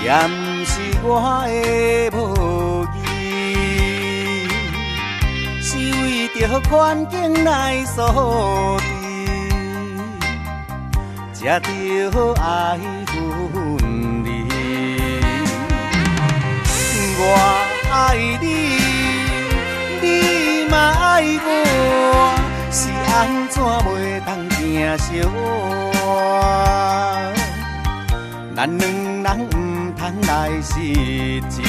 也毋是我的无义，是为着环境来所致，才着爱分离。我爱你，你嘛爱我，是安怎袂当行相换？咱两人唔通来失志，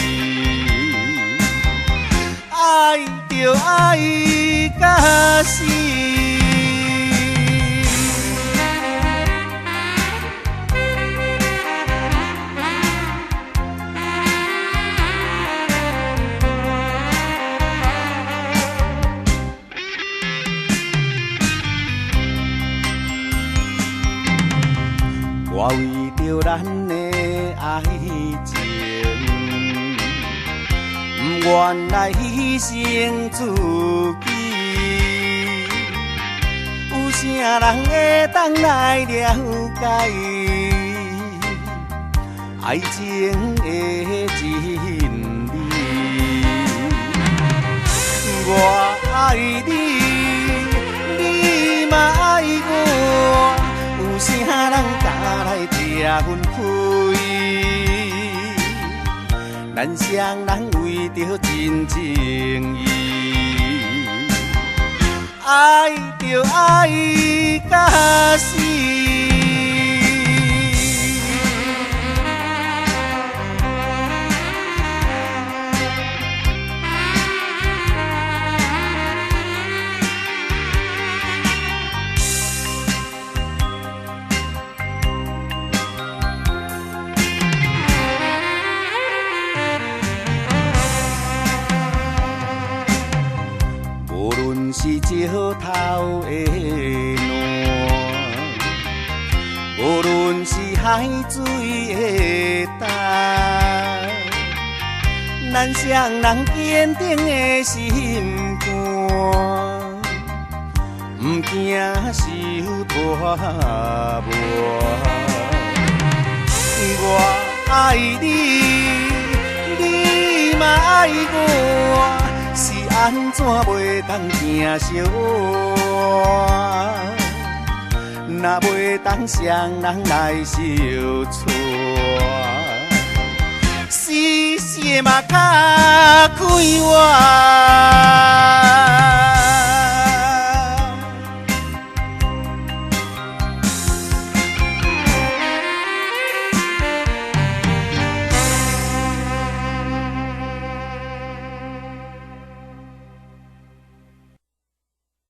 爱就爱到死。我为着咱的爱情，不愿来牺牲自己。有啥人会当来了解爱情的真理？我爱你，你嘛爱我。有啥人敢来拆分开？咱双人为着真情义，爱就爱到死。是石头的烂，无论是海水的干，咱双人坚定的心肝，不惊受拖磨。我爱你，你嘛爱我。是安怎袂当行相换？若袂当双人来相娶，世事嘛较快活。